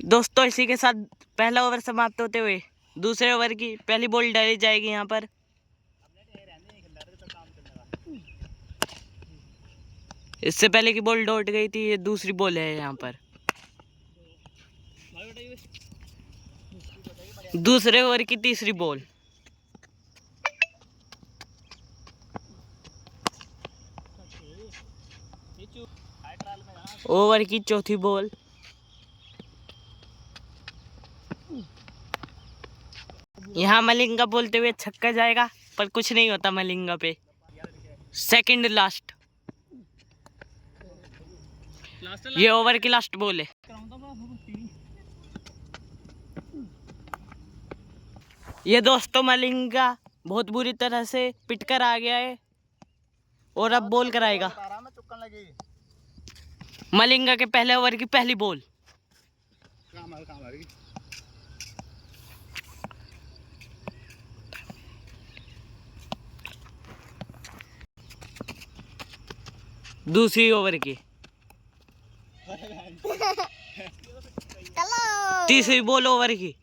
दोस्तों इसी के साथ पहला ओवर समाप्त होते हुए दूसरे ओवर की पहली बॉल डाली जाएगी यहाँ पर। इससे पहले की बॉल डॉट गई थी, ये दूसरी बॉल है यहाँ पर। दूसरे ओवर की तीसरी बॉल। ओवर की चौथी बॉल। यहाँ मलिंगा बोलते हुए छक्का जाएगा, पर कुछ नहीं होता मलिंगा पे। सेकंड लास्ट, ये ओवर की लास्ट बॉल है। ये दोस्तों मलिंगा बहुत बुरी तरह से पिटकर आ गया है और अब बॉल कराएगा। मलिंगा के पहले ओवर की पहली बॉल। दूसरी ओवर की तीसरी बॉल ओवर की।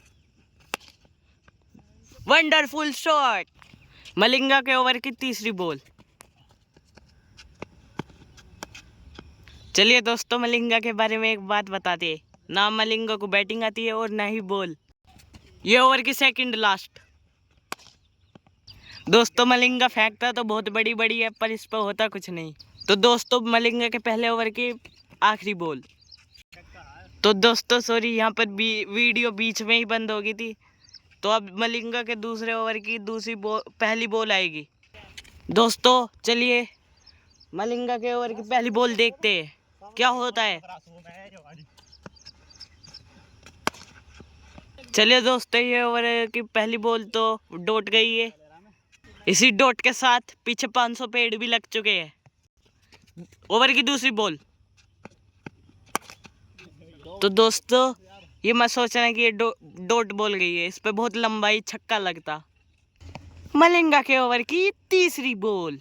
वंडरफुल शॉट, मलिंगा के ओवर की तीसरी बॉल। चलिए दोस्तों मलिंगा के बारे में एक बात बताते हैं, ना मलिंगा को बैटिंग आती है और ना ही बॉल। ये ओवर की सेकंड लास्ट। दोस्तों मलिंगा फेंकता तो बहुत बड़ी बड़ी है, पर इस पर होता कुछ नहीं। तो दोस्तों मलिंगा के पहले ओवर की आखिरी बॉल। तो दोस्तों सॉरी, यहाँ पर वीडियो बीच में ही बंद हो गई थी। तो अब मलिंगा के दूसरे ओवर की पहली बॉल आएगी। दोस्तों चलिए मलिंगा के ओवर की पहली बॉल देखते हैं क्या होता है। चलिए दोस्तों, ये ओवर की पहली बॉल तो डॉट गई है। इसी डॉट के साथ पीछे 500 पेड़ भी लग चुके हैं। ओवर की दूसरी बॉल। तो दोस्तों ये मत सोचना कि ये डॉट बॉल गई है, इस पे बहुत लंबाई छक्का लगता। मलिंगा के ओवर की तीसरी बॉल।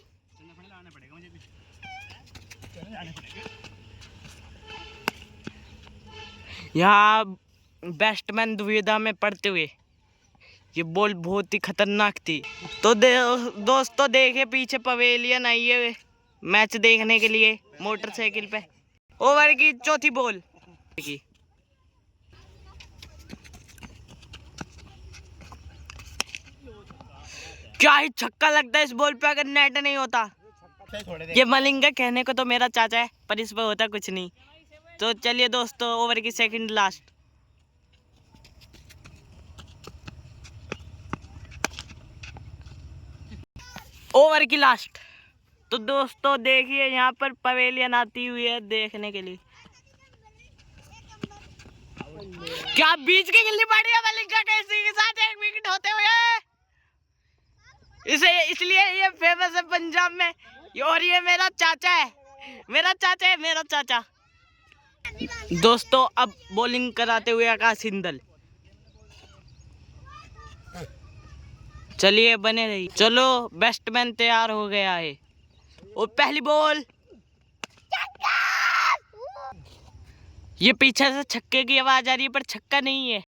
यहाँ बैट्समैन दुविधा में पड़ते हुए ये बॉल बहुत ही खतरनाक थी। तो दोस्तों देखिए पीछे पवेलियन आई है मैच देखने के लिए मोटरसाइकिल पे। ओवर की चौथी बॉल की। क्या ही छक्का लगता है इस बॉल पे अगर नेट नहीं होता। ये मलिंगा कहने को तो मेरा चाचा है, पर इस पर होता कुछ नहीं। तो चलिए दोस्तों ओवर की सेकंड लास्ट। ओवर की लास्ट। तो दोस्तों देखिए यहाँ पर पवेलियन आती हुई है देखने के लिए। क्या बीच की गिल्ली पड़ी है मलिंगा के के साथ एक विकेट होते हुए। इसे इसलिए ये फेमस है पंजाब में। और ये मेरा चाचा है, मेरा चाचा है, मेरा चाचा। दोस्तों अब बॉलिंग कराते हुए आकाश हिंदल। चलिए बने रही। चलो बैट्समैन तैयार हो गया है और पहली बॉल। ये पीछे से छक्के की आवाज आ रही है पर छक्का नहीं है।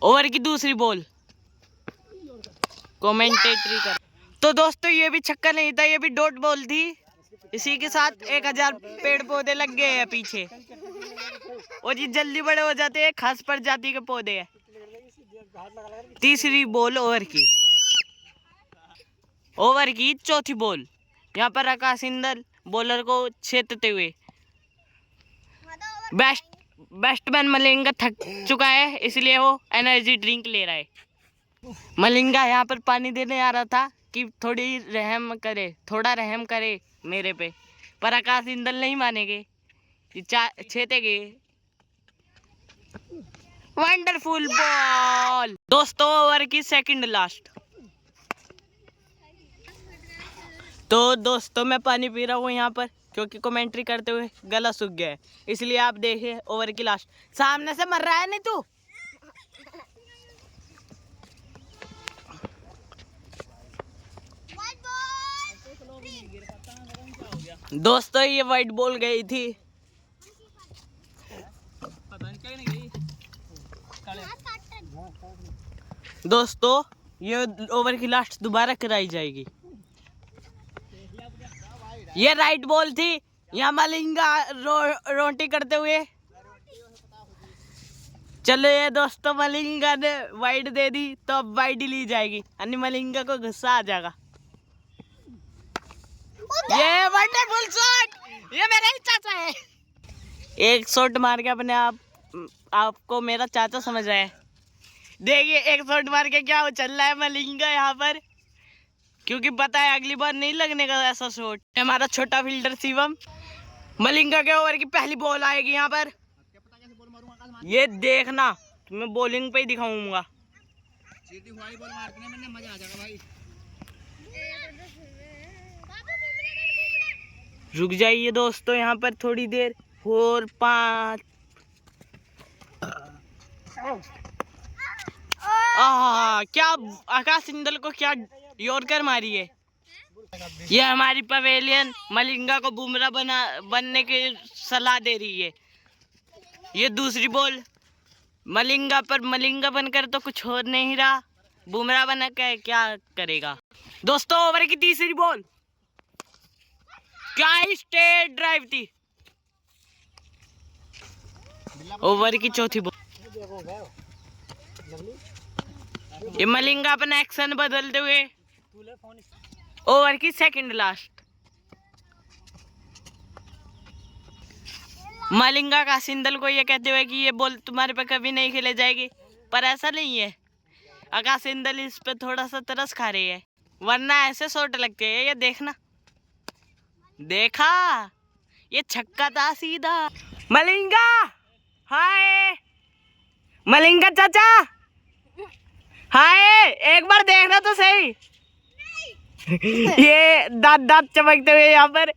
ओवर की दूसरी बॉल। कमेंटेटरी कर। तो दोस्तों ये भी छक्का नहीं था, ये भी डॉट बॉल थी। इसी के साथ 1000 पेड़ पौधे लग गए हैं पीछे और ये जल्दी बड़े हो जाते हैं, खास प्रजाति के पौधे हैं। तीसरी बॉल ओवर की। ओवर की चौथी बॉल। यहाँ पर आकाश हिंदल बॉलर को छेदते हुए। बैट्समैन मलिंगा थक चुका है, इसलिए वो एनर्जी ड्रिंक ले रहा है। मलिंगा यहाँ पर पानी देने आ रहा था कि थोड़ा रहम करे मेरे पे, पर आकाश हिंदल नहीं मानेंगे, छेदेंगे। Wonderful ball. दोस्तों ओवर की सेकंड लास्ट। तो दोस्तों मैं पानी पी रहा हूँ यहाँ पर क्योंकि कमेंट्री करते हुए गला सूख गया है, इसलिए आप देखिए ओवर की लास्ट। सामने से मर रहा है नहीं तू। दोस्तों ये वाइट बॉल गई थी। पता नहीं क्या नहीं गई। दोस्तों ये ओवर की लास्ट दोबारा कराई जाएगी। ये राइट बॉल थी, यहाँ मलिंगा रोटी करते हुए। चलो ये दोस्तों मलिंगा ने वाइड दे दी तो अब वाइड ली जाएगी, अन्य मलिंगा को गुस्सा आ जाएगा। ये वंडरफुल शॉट, ये मेरा ही चाचा है। एक शॉट मार के अपने आपको मेरा चाचा समझ रहा है। देखिए एक शॉट मार के क्या चल रहा है मलिंगा यहाँ पर, क्योंकि पता है अगली बार नहीं लगने का ऐसा शॉट। हमारा छोटा फील्डर शिवम, मलिंगा के ओवर की पहली बॉल आएगी यहाँ पर। ये देखना तुम्हें बॉलिंग पे ही दिखाऊंगा। रुक जाइए दोस्तों यहाँ पर थोड़ी देर और 5। क्या आकाश सिंदल को क्या यॉर्कर मारी है। ये हमारी पवेलियन मलिंगा को बुमराह बनने की सलाह दे रही है। ये दूसरी बॉल मलिंगा पर, मलिंगा बनकर तो कुछ हो नहीं रहा, बुमराह बना के क्या करेगा। दोस्तों ओवर की तीसरी बॉल, क्या स्ट्रेट ड्राइव थी। ओवर की चौथी बॉल, ये मलिंगा अपना एक्शन बदलते हुए ओवर की सेकंड लास्ट। मलिंगा का सिंदल को ये कहते हुए कि ये बॉल तुम्हारे पे कभी नहीं खेले जाएगी, पर ऐसा नहीं है। आकाश सिंदल इस पे थोड़ा सा तरस खा रही है, वरना ऐसे शॉट लगते हैं। ये देखना, देखा ये छक्का था सीधा। मलिंगा हाय, मलिंगा चाचा हाय, एक बार देखना तो सही। ये दांत दांत चमकते हुए यहाँ पर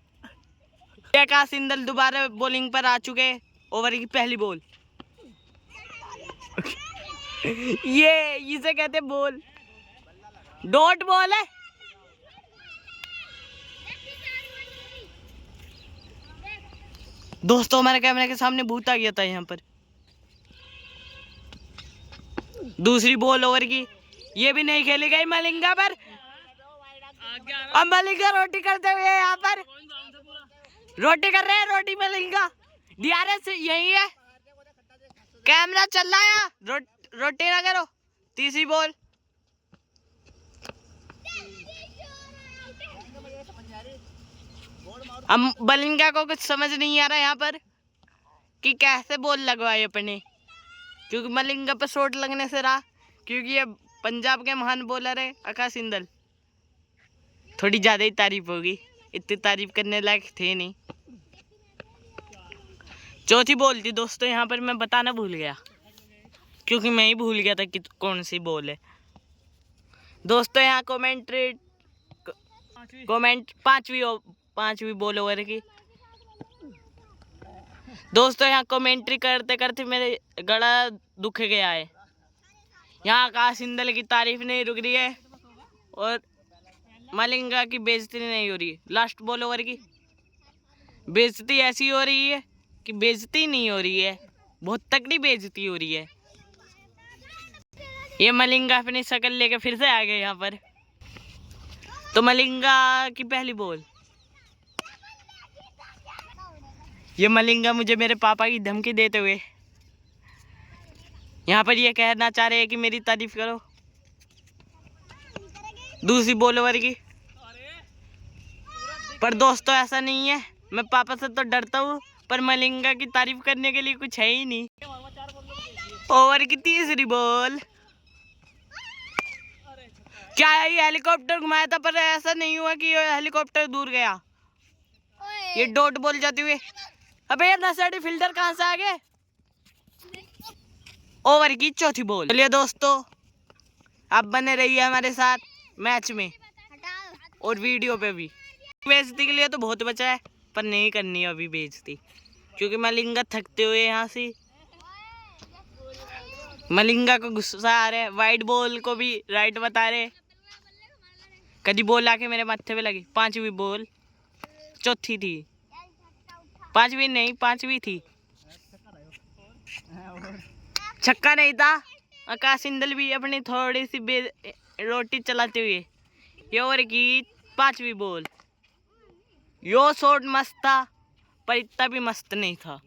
आकाश सिंदल दोबारा बॉलिंग पर आ चुके। ओवर की पहली बॉल, ये इसे कहते बॉल, डॉट बॉल है। दोस्तों हमारे कैमरे के सामने भूत आ गया था यहाँ पर। दूसरी बॉल ओवर की, ये भी नहीं खेली गई मलिंगा पर। अब मलिंगा रोटी करते हुए यहाँ पर रोटी कर रहे हैं, रोटी मलिंगा। डीआरएस यही है, कैमरा चल रहा है, रोटी ना करो। तीसरी बॉल, अब मलिंगा को कुछ समझ नहीं आ रहा यहाँ पर कि कैसे बॉल लगवाए अपने, क्योंकि मलिंगा पर शॉट लगने से रहा, क्योंकि ये पंजाब के महान बॉलर है आकाश सिंदल। थोड़ी ज़्यादा ही तारीफ होगी, इतनी तारीफ करने लायक थे नहीं। चौथी बॉल थी दोस्तों, यहाँ पर मैं बताना भूल गया, क्योंकि मैं ही भूल गया था कि कौन सी बॉल है। दोस्तों यहाँ कमेंट पांचवी बॉल ओवर की। दोस्तों यहाँ कमेंट्री करते करते मेरे गला दुख गया है। यहाँ आकाश सिंदल की तारीफ नहीं रुक रही है और मलिंगा की बेइज्जती नहीं हो रही है। लास्ट बॉल ओवर की बेइज्जती ऐसी हो रही है कि बेइज्जती नहीं हो रही है, बहुत तगड़ी बेइज्जती हो रही है। ये मलिंगा अपनी शक्ल लेके फिर से आ गए यहाँ पर। तो मलिंगा की पहली बॉल, ये मलिंगा मुझे मेरे पापा की धमकी देते हुए यहाँ पर ये कहना चाह रहे हैं कि मेरी तारीफ करो। दूसरी बॉल ओवर की, पर दोस्तों ऐसा नहीं है, मैं पापा से तो डरता हूँ, पर मलिंगा की तारीफ करने के लिए कुछ है ही नहीं। ओवर की तीसरी बॉल, क्या ये हेलीकॉप्टर घुमाया था, पर ऐसा नहीं हुआ कि ये हेलीकॉप्टर दूर गया। ये डॉट बॉल जाते हुए, अबे ये नशेड़ी फील्डर कहाँ से आ गए। ओवर की चौथी बॉल। चलिए दोस्तों आप बने रहिए हमारे साथ मैच में और वीडियो पे भी। बेइज्जती के लिए तो बहुत बचा है, पर नहीं करनी है अभी बेइज्जती, क्योंकि मलिंगा थकते हुए यहाँ से, मलिंगा को गुस्सा आ रहा है। वाइड बॉल को भी राइट बता रहे, कभी बॉल आके मेरे माथे पे लगी। पांचवी बॉल, चौथी थी, पांचवी नहीं पांचवी थी। छक्का नहीं था। आकाश इंदल भी अपनी थोड़ी सी रोटी चलाते हुए। ये ओवर की 5वीं बॉल। यो शॉट मस्त था पर इतना भी मस्त नहीं था।